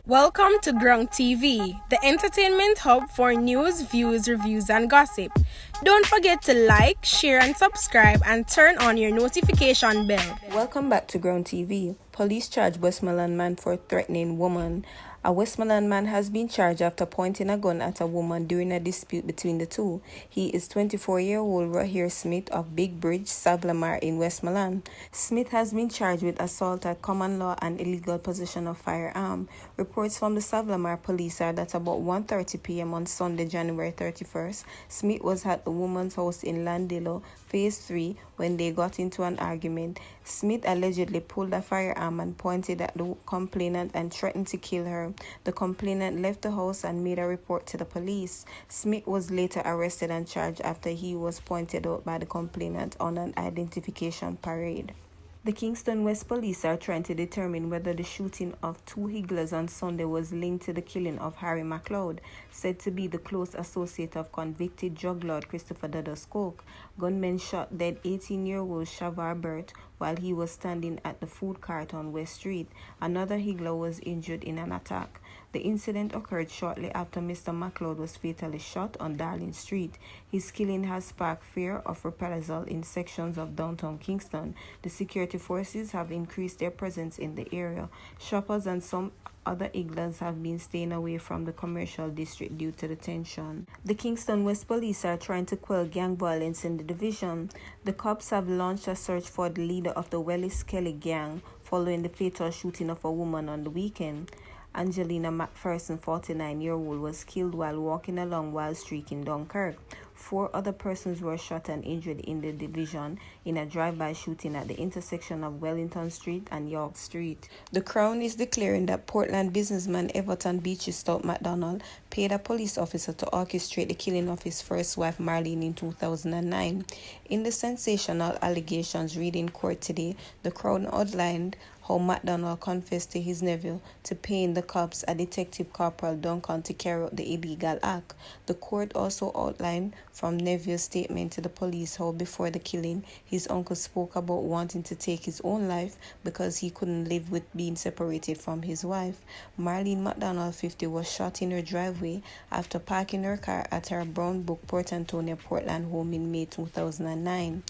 Welcome to Grunk TV, the entertainment hub for news, views, reviews, and gossip. Don't forget to like, share, and subscribe, and turn on your notification bell. Welcome back to Grunk TV. Police charge Westmoreland man for threatening woman. A Westmoreland man has been charged after pointing a gun at a woman during a dispute between the two. He is 24-year-old Rohan Smith of Big Bridge, Savlamar in Westmoreland. Smith has been charged with assault at common law and illegal possession of firearm. Reports from the Savlamar police are that about 1:30 p.m. on Sunday, January 31st, Smith was at the woman's house in Landillo, Phase 3, when they got into an argument. Smith allegedly pulled a firearm and pointed at the complainant and threatened to kill her. The complainant left the house and made a report to the police. Smith was later arrested and charged after he was pointed out by the complainant on an identification parade. The Kingston West Police are trying to determine whether the shooting of two higglers on Sunday was linked to the killing of Harry McLeod, said to be the close associate of convicted drug lord Christopher Dodos Coke. Gunmen shot dead 18-year-old Shavar Burt while he was standing at the food cart on West Street. Another higgler was injured in an attack. The incident occurred shortly after Mr. McLeod was fatally shot on Darling Street. His killing has sparked fear of reprisal in sections of downtown Kingston. The security forces have increased their presence in the area. Shoppers and some other higglers have been staying away from the commercial district due to the tension. The Kingston West Police are trying to quell gang violence in the division. The cops have launched a search for the leader of the Wellis Kelly gang following the fatal shooting of a woman on the weekend. Angelina McPherson, 49-year-old, was killed while walking along Wild Street in Dunkirk. 4 other persons were shot and injured in the division in a drive-by shooting at the intersection of Wellington Street and York Street. The Crown is declaring that Portland businessman Everton Beachy Stout McDonald paid a police officer to orchestrate the killing of his first wife Marlene in 2009. In the sensational allegations read in court today, the Crown outlined how McDonald confessed to his nephew to paying the cops, a Detective Corporal Duncan, to carry out the illegal act. The court also outlined from nephew's statement to the police how before the killing, his uncle spoke about wanting to take his own life because he couldn't live with being separated from his wife. Marlene McDonald, 50, was shot in her driveway after parking her car at her Brown Brook, Port Antonio, Portland home in May 2009.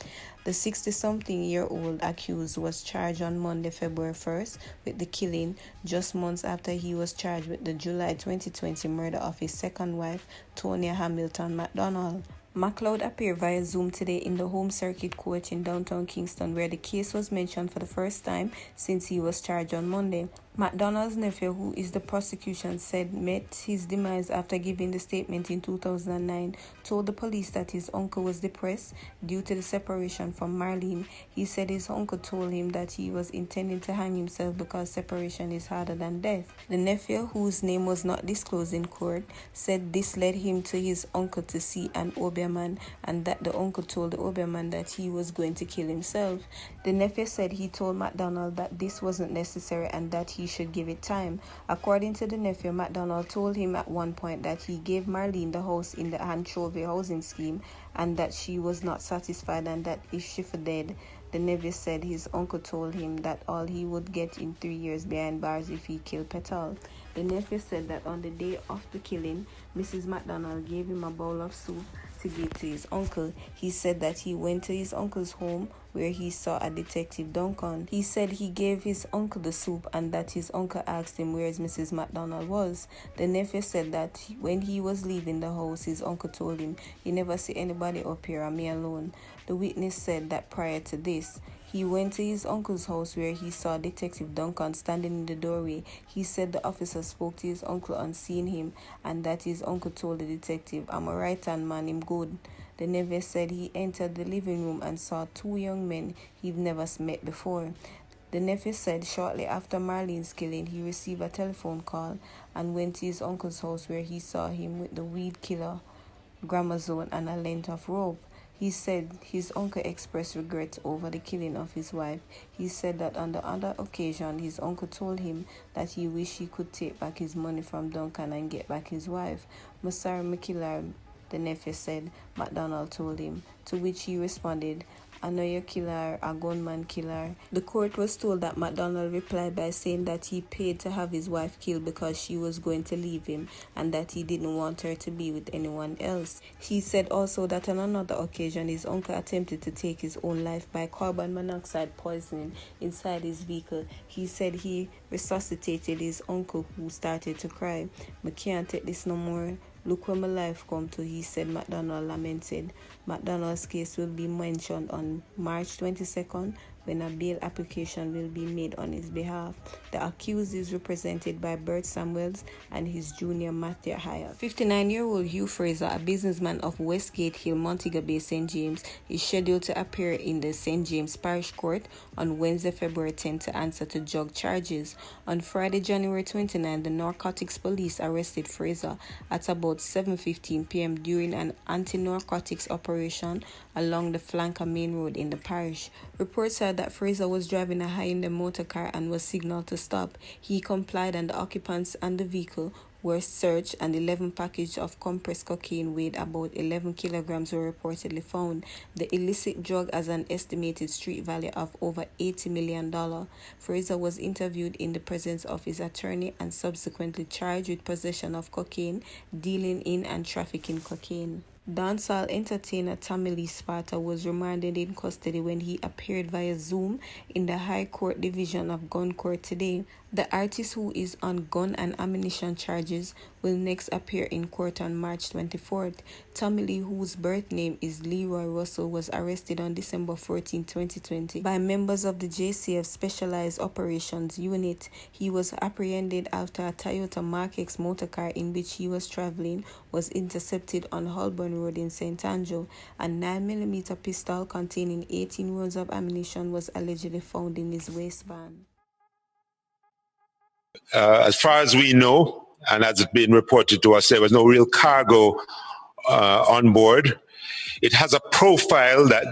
The 60-something-year-old accused was charged on Monday, February 1st, with the killing, just months after he was charged with the July 2020 murder of his second wife, Tonya Hamilton McDonald. McLeod appeared via Zoom today in the Home Circuit Court in downtown Kingston, where the case was mentioned for the first time since he was charged on Monday. McDonald's nephew, who is the prosecution said met his demise after giving the statement in 2009, told the police that his uncle was depressed due to the separation from Marlene. He said his uncle told him that he was intending to hang himself because separation is harder than death. The nephew, whose name was not disclosed in court, said this led him to his uncle to see an Obeahman and that the uncle told the Obeahman that he was going to kill himself. The nephew said he told McDonald that this wasn't necessary and that he should give it time. According to the nephew, McDonald told him at one point that he gave Marlene the house in the Anchovy housing scheme and that she was not satisfied and that if she were dead, the nephew said his uncle told him that all he would get in 3 years behind bars if he killed Petal. The nephew said that on the day of the killing, Mrs. McDonald gave him a bowl of soup to give to his uncle. He said that he went to his uncle's home where he saw a Detective Duncan. He said he gave his uncle the soup and that his uncle asked him where Mrs. McDonald was. The nephew said that when he was leaving the house, his uncle told him, "You never see anybody up here and me alone." The witness said that prior to this, he went to his uncle's house where he saw Detective Duncan standing in the doorway. He said the officer spoke to his uncle on seeing him and that his uncle told the detective, "I'm a right-hand man, him good." The nephew said he entered the living room and saw 2 young men he'd never met before. The nephew said shortly after Marlene's killing, he received a telephone call and went to his uncle's house where he saw him with the weed killer, Gramazone, and a length of rope. He said his uncle expressed regret over the killing of his wife. He said that on the other occasion, his uncle told him that he wished he could take back his money from Duncan and get back his wife. Musar McKillar, the nephew said, McDonald told him, to which he responded, I know your killer, a gunman killer. The court was told that McDonald replied by saying that he paid to have his wife killed because she was going to leave him and that he didn't want her to be with anyone else. He said also that on another occasion his uncle attempted to take his own life by carbon monoxide poisoning inside his vehicle. He said he resuscitated his uncle, who started to cry. "I can't take this no more. Look where my life come to," he said. McDonald lamented. McDonald's case will be mentioned on March 22nd when a bail application will be made on his behalf. The accused is represented by Bert Samuels and his junior Matthew Hyatt. 59-year-old Hugh Frazer, a businessman of Westgate Hill, Montego Bay, St. James, is scheduled to appear in the St. James Parish Court on Wednesday, February 10 to answer to drug charges. On Friday, January 29, the Narcotics Police arrested Frazer at about 7:15 p.m. during an anti-narcotics operation along the Flanker Main Road in the parish. Reports said that Frazer was driving a high-end motor car and was signaled to stop. He complied and the occupants and the vehicle were searched and 11 packages of compressed cocaine weighed about 11 kilograms were reportedly found. The illicit drug has an estimated street value of over $80 million. Frazer was interviewed in the presence of his attorney and subsequently charged with possession of cocaine, dealing in and trafficking cocaine. Dancehall entertainer Tommy Lee Sparta was remanded in custody when he appeared via Zoom in the High Court Division of Gun Court today. The artist, who is on gun and ammunition charges, will next appear in court on March 24th. Tommy Lee, whose birth name is Leroy Russell, was arrested on December 14, 2020 by members of the JCF Specialized Operations Unit. He was apprehended after a Toyota Mark X motorcar in which he was traveling was intercepted on Holborn Road in St. Andrew. A 9mm pistol containing 18 rounds of ammunition was allegedly found in his waistband. As far as we know, and as it's been reported to us, there was no real cargo on board. It has a profile that,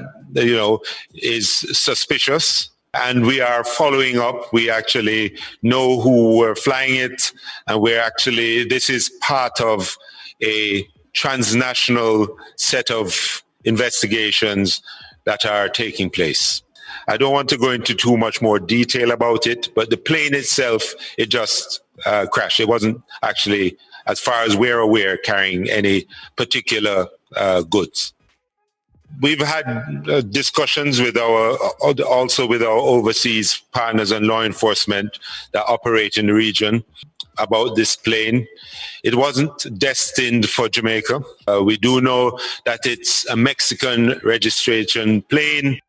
is suspicious, and we are following up. We actually know who were flying it, and this is part of a transnational set of investigations that are taking place. I don't want to go into too much more detail about it, but the plane itself, it just crashed. It wasn't actually, as far as we're aware, carrying any particular goods. We've had discussions with also with our overseas partners and law enforcement that operate in the region about this plane. It wasn't destined for Jamaica. We do know that it's a Mexican registration plane.